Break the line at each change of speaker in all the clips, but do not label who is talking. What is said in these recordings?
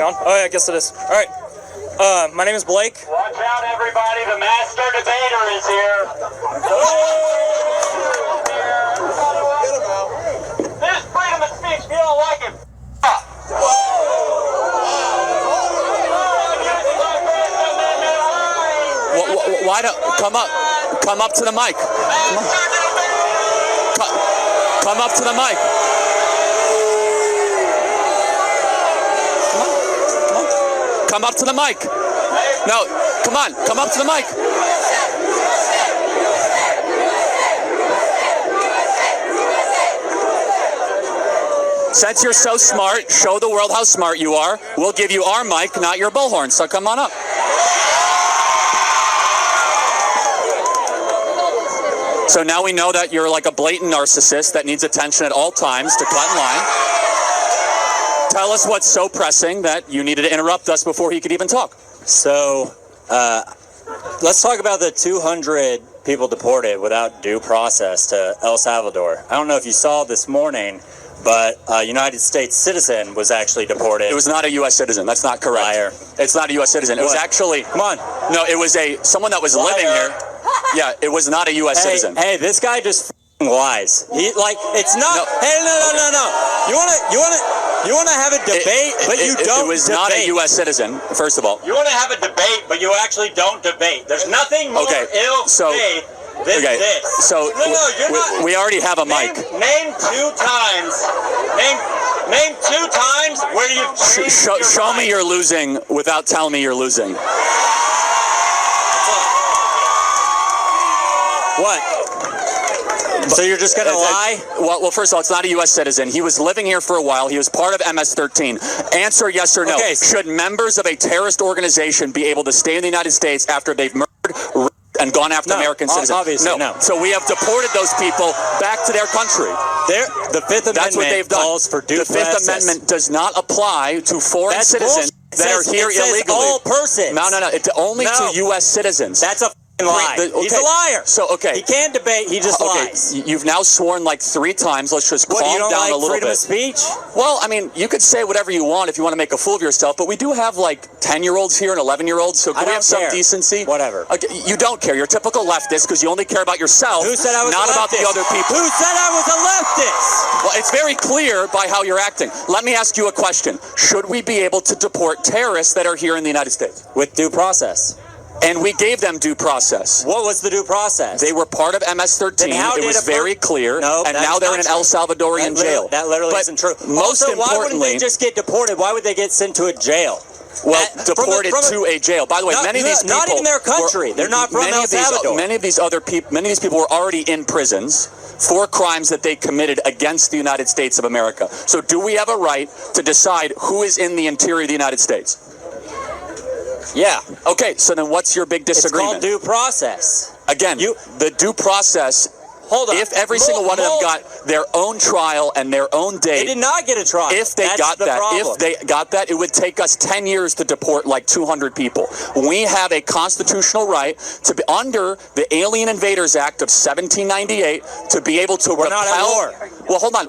Oh, yeah, I guess it is. All right. My name is Blake.
Watch out, everybody. The master debater is here. This freedom of speech, if you don't like it,
why don't come up to the mic? Come up to the mic. Come up to the mic. No, come on, come up to the mic. Since you're so smart, show the world how smart you are. We'll give you our mic, not your bullhorn, so come on up. So now we know that you're like a blatant narcissist that needs attention at all times to cut in line. Tell us what's so pressing that you needed to interrupt us before he could even talk.
So, let's talk about the 200 people deported without due process to El Salvador. I don't know if you saw this morning, but a United States citizen was actually deported.
It was not a U.S. citizen. That's not correct.
Liar.
It's not a U.S. citizen. It was actually...
Come on.
No, it was someone that was living here. Yeah, it was not a U.S. citizen.
Hey, this guy just lies. It's not... No. Hey, no. You wanna have a debate, but you don't
It was
debate.
not a U.S. citizen, first of all.
you want to have a debate, but you actually don't debate. There's nothing more ill-faith than this.
So
you're not.
we already have a mic.
Name 2 times. Name 2 times where you've changed your
Show
mind.
me you're losing without telling me you're losing.
What? So you're just going to lie?
Well, first of all, it's not a U.S. citizen. He was living here for a while. He was part of MS-13. Answer yes or no.
Okay.
Should members of a terrorist organization be able to stay in the United States after they've murdered, raped, and gone after American citizens?
Obviously, no.
So we have deported those people back to their country.
The Fifth Amendment
That's what they've done.
calls for due
The Fifth
process.
Amendment does not apply to foreign citizens that are here illegally.
All persons.
No. It's only to U.S. citizens.
That's a lie. He's a liar.
So,
He can't debate. He just lies.
You've now sworn like 3 times. Let's just calm
you don't
down
like
a little
freedom
bit.
of speech?
Well, I mean, you could say whatever you want if you want to make a fool of yourself, but we do have like 10-year-olds here and 11-year-olds, so can we have some decency?
Whatever.
Okay, you don't care. You're a typical leftist because you only care about yourself,
Who said I was
not
a
about the
leftist?
other people.
Who said I was a leftist?
Well, it's very clear by how you're acting. Let me ask you a question. Should we be able to deport terrorists that are here in the United States?
With due process.
And we gave them due process.
What was the due process?
They were part of MS-13. It was very clear.
No,
and now they're in an El Salvadorian jail.
That literally isn't true.
Most
also,
importantly,
why wouldn't they just get deported? Why would they get sent to a jail?
Well, deported to a jail. By the way, many of these people...
Not even their country. They're not from El Salvador.
Many of these people were already in prisons for crimes that they committed against the United States of America. So do we have a right to decide who is in the interior of the United States?
Yeah.
Okay, so then what's your big disagreement?
It's called due process.
Again, the due process...
Hold on.
If every single one of them got their own trial and their own date...
They did not get a trial.
If they got that, it would take us 10 years to deport like 200 people. We have a constitutional right to be under the Alien Invaders Act of 1798 to be able to
We're not at war.
Well, hold on.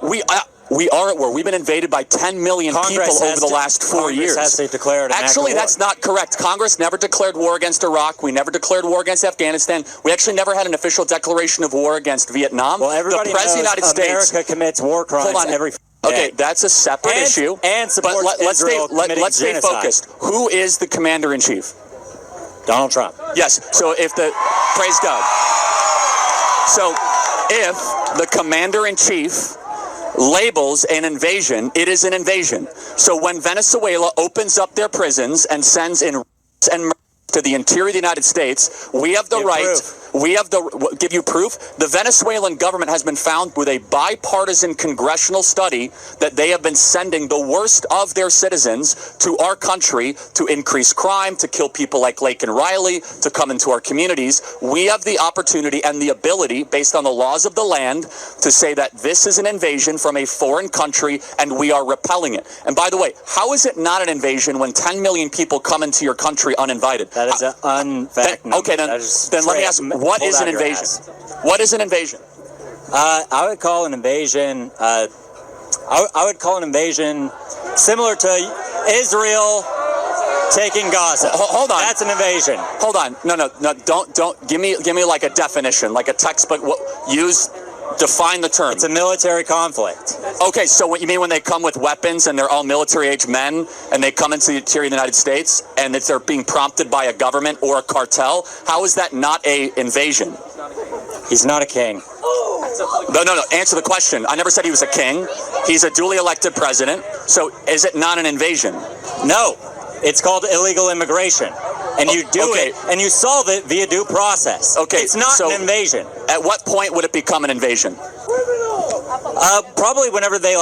We are at war. We've been invaded by 10 million people over the last 4 years.
Congress has to declare an act of
Actually,
war.
that's not correct. Congress never declared war against Iraq. We never declared war against Afghanistan. We actually never had an official declaration of war against Vietnam.
Well, everybody knows America commits war crimes every day.
Okay, that's a separate issue.
And supports
let's stay
genocide.
focused. Who is the commander-in-chief?
Donald Trump.
Yes. So praise God. So if the commander-in-chief labels an invasion, it is an invasion. So when Venezuela opens up their prisons and sends in and to the interior of the United States, we have the right. Give you proof? The Venezuelan government has been found with a bipartisan congressional study that they have been sending the worst of their citizens to our country to increase crime, to kill people like Lake and Riley, to come into our communities. We have the opportunity and the ability, based on the laws of the land, to say that this is an invasion from a foreign country and we are repelling it. And by the way, how is it not an invasion when 10 million people come into your country uninvited?
That is an unfact number.
Okay, then let me ask, what is an invasion? What is an invasion?
I would call an invasion, I would call an invasion similar to Israel taking Gaza.
Hold on.
That's an invasion.
Hold on. No. Don't give me like a definition, like a textbook. Define the term.
It's a military conflict.
Okay, so what you mean when they come with weapons and they're all military-age men and they come into the interior of the United States and that they're being prompted by a government or a cartel? How is that not a invasion?
He's not a king.
No. Answer the question. I never said he was a king. He's a duly elected president. So is it not an invasion?
No. It's called illegal immigration. And you do it, and you solve it via due process.
Okay,
it's not an invasion.
At what point would it become an invasion?
Probably whenever they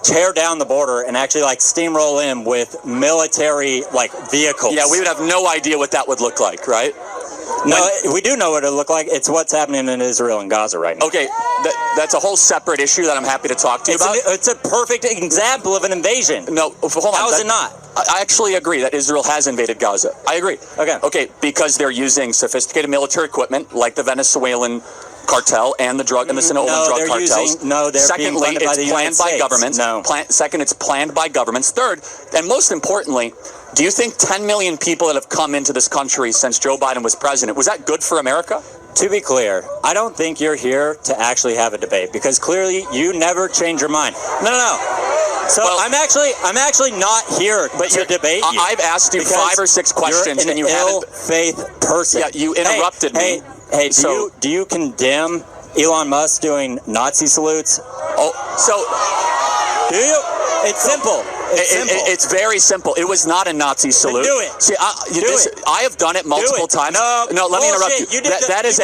tear down the border and actually steamroll in with military vehicles.
Yeah, we would have no idea what that would look like, right?
No, we do know what it would look like. It's what's happening in Israel and Gaza right now.
Okay, that's a whole separate issue that I'm happy to talk to you about.
It's a perfect example of an invasion.
No, hold on.
How is it not?
I actually agree that Israel has invaded Gaza. I agree. Okay, because they're using sophisticated military equipment like the Venezuelan cartel and the drug and the Sinaloan drug cartels. Secondly, it's planned by governments. Second, it's planned by governments. Third, and most importantly, do you think 10 million people that have come into this country since Joe Biden was president, was that good for America?
To be clear, I don't think you're here to actually have a debate because clearly you never change your mind. No. So I'm actually not here to debate you.
I've asked you 5 or 6 questions and you haven't.
Faith person.
Yeah, you interrupted me.
Hey, do you condemn Elon Musk doing Nazi salutes? Do you? It's simple.
It's very simple. It was not a Nazi salute.
Then do it.
See, I have done it multiple times. No, let me interrupt you. That is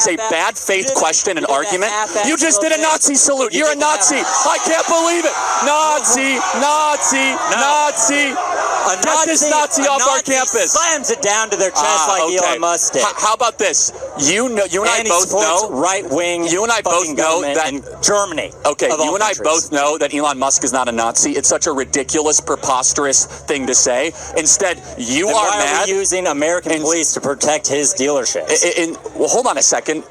a bad faith question and argument. You just did a Nazi salute. You're a Nazi. I can't believe it. Nazi. Get this Nazi off our campus.
Slams it down to their chest like Elon Musk did.
How about this? You and I both know
right-wing.
You and I both know that
in Germany.
Okay, you and I both know that Elon Musk is not a Nazi. It's such a ridiculous, preposterous thing to say. Instead, you are mad.
Why are we using American police to protect his dealerships?
Well, hold on a second.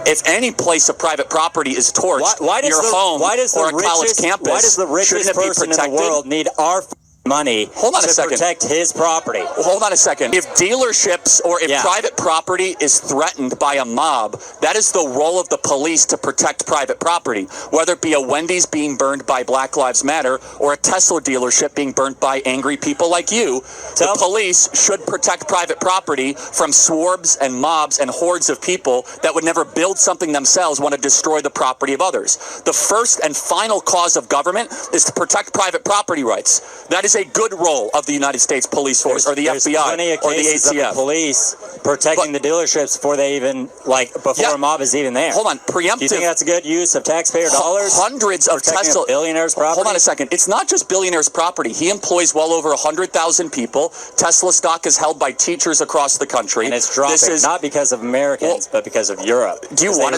If any place of private property is torched, your home or a college campus,
why does the richest person in the world need our money to protect his property?
Hold on a second. If dealerships or if private property is threatened by a mob, that is the role of the police to protect private property, whether it be a Wendy's being burned by Black Lives Matter or a Tesla dealership being burned by angry people like you. The police should protect private property from swarms and mobs and hordes of people that would never build something themselves, want to destroy the property of others. The first and final cause of government is to protect private property rights. That is a good role of the United States Police Force or the FBI or the ATF.
Of the police protecting the dealerships before they even before a mob is even there.
Hold on, preemptive.
Do you think that's a good use of taxpayer dollars?
Hundreds of Tesla
billionaires' property.
Hold on a second. It's not just billionaires' property. He employs well over 100,000 people. Tesla stock is held by teachers across the country,
and it's dropping not because of Americans, but because of Europe.
Do you want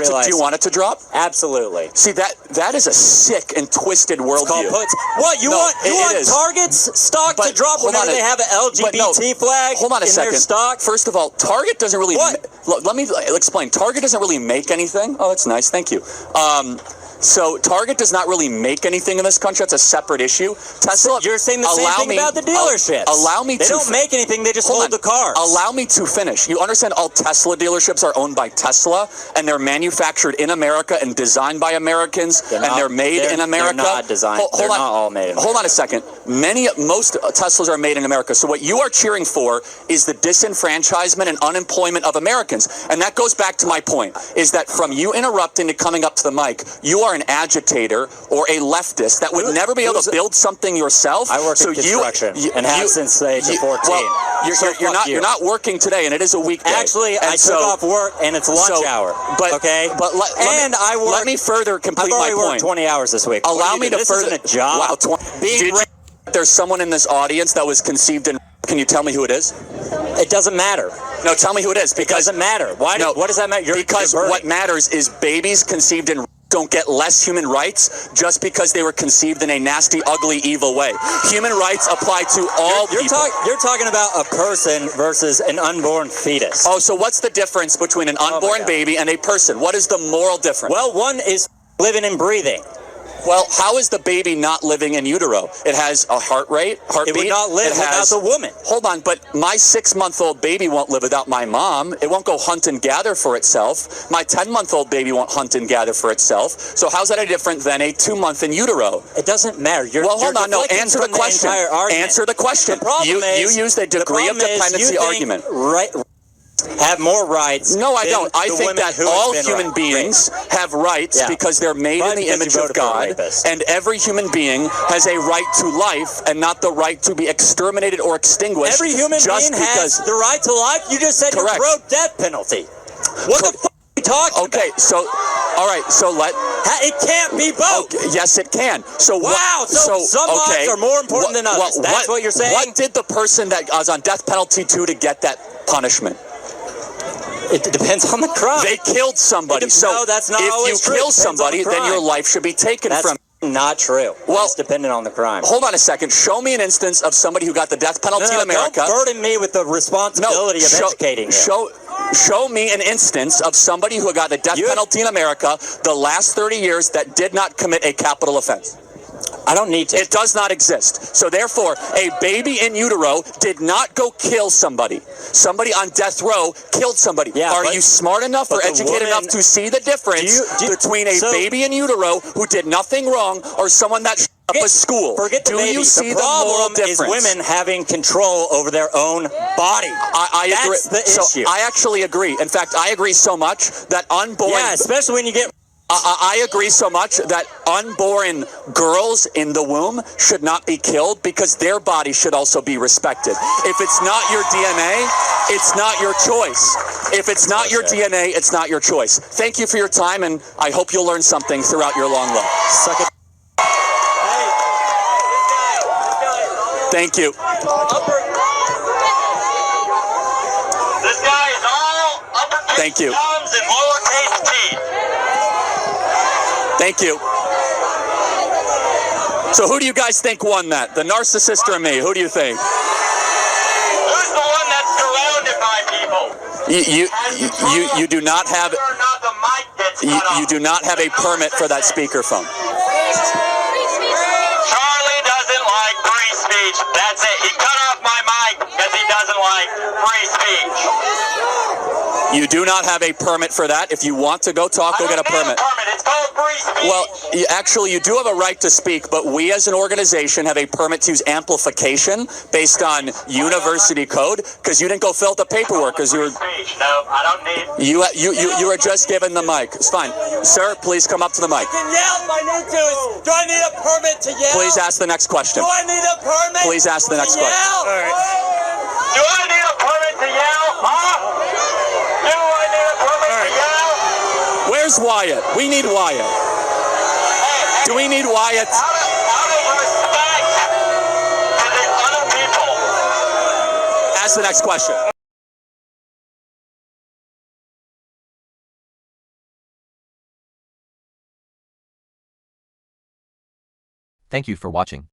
it to drop?
Absolutely.
See, that is a sick and twisted worldview.
What you want Target's stock to drop whenever they have an LGBT flag in their stock?
First of all, Target doesn't really... Let me explain. Target doesn't really make anything. Oh, that's nice. Thank you. So Target does not really make anything in this country. That's a separate issue. Tesla.
You're saying the same thing about the dealerships.
Allow me to.
They don't make anything. They just hold the cars.
Allow me to finish. You understand? All Tesla dealerships are owned by Tesla, and they're manufactured in America and designed by Americans, and they're made in America.
They're not designed. They're not all made in America.
Hold on a second. Most Teslas are made in America. So what you are cheering for is the disenfranchisement and unemployment of Americans, and that goes back to my point: is that from you interrupting to coming up to the mic, you are an agitator or a leftist that would never be able to build something yourself.
I work in construction and have since the age of 14.
Well, you're not working today, and it is a weekday.
Actually, I took off work, and it's lunch hour.
Let me further complete my point.
I've already worked 20 hours this week.
Allow me to
further. This isn't a job.
Wow, there's someone in this audience that was conceived in. Can you tell me who it is?
It doesn't matter.
No, tell me who it is. Because
it doesn't matter. What does that matter?
Because what matters is babies conceived in don't get less human rights just because they were conceived in a nasty, ugly, evil way. Human rights apply to all people.
You're talking about a person versus an unborn fetus.
Oh, so what's the difference between an unborn baby and a person? What is the moral difference?
Well, one is living and breathing.
Well, how is the baby not living in utero? It has a heartbeat.
It would not live without the woman.
Hold on, but my 6-month-old baby won't live without my mom. It won't go hunt and gather for itself. My 10-month-old baby won't hunt and gather for itself. So how's that any different than a 2-month in utero?
It doesn't matter.
Hold on. No, answer the question. Answer the question. You used a degree of dependency argument.
Right. Have more rights.
No, I don't. I think that all human beings have rights because they're made in the image of God, and every human being has a right to life and not the right to be exterminated or extinguished.
Every human being has the right to life. You just said
Correct.
You wrote death penalty. What the fuck are you talking about?
Okay, so, all right, so
it can't be both.
Okay, yes, it can. So
wow, so some lives are more important than others. That's what you're saying?
What did the person that was on death penalty do to get that punishment?
It depends on the crime.
They killed somebody.
No, that's not always true.
If you kill somebody, then your life should be taken from you.
Not true. Well, it's dependent on the crime.
Hold on a second. Show me an instance of somebody who got the death penalty in America.
Don't burden me with the responsibility of educating you.
Show me an instance of somebody who got the death penalty in America the last 30 years that did not commit a capital offense.
I don't need to.
It does not exist. So therefore, a baby in utero did not go kill somebody. Somebody on death row killed somebody.
Yeah,
Are you smart enough or educated enough to see the difference between a baby in utero who did nothing wrong or someone that shut up a school?
Forget the baby.
You see
the
moral
problem is women having control over their own body.
I agree.
That's the issue.
I actually agree. In fact, I agree so much that unborn...
Yeah, especially when you get...
I agree so much that unborn girls in the womb should not be killed because their body should also be respected. If it's not your DNA, it's not your choice. If it's not your DNA, it's not your choice. Thank you for your time, and I hope you'll learn something throughout your long life. Suck it. Thank you.
This guy is all uppercase
Thank you.
thumbs and lowercase t.
Thank you. So who do you guys think won that? The narcissist or me? Who do you think?
Who's the one that's surrounded by people?
You do not have you do not have a permit for that speakerphone.
Charlie doesn't like free speech. That's it. He cut off my mic because he doesn't like free speech.
You do not have a permit for that. If you want to go talk, go get a permit.
It's called free speech.
Well, actually, you do have a right to speak, but we as an organization have a permit to use amplification based on university code because you didn't go fill out the paperwork because you were...
No, I don't need...
You were just given the mic. It's fine. Sir, please come up to the mic.
I can yell if I need to. Do I need a permit to yell?
Please ask the next question.
Do I need a permit?
Please ask the next question.
All right. Do I need a permit to yell? Huh? Do I need a permit to yell?
Where's Wyatt? We need Wyatt. Do we need Wyatt?
Out of respect to the other people.
Ask the next question.
Thank you for watching.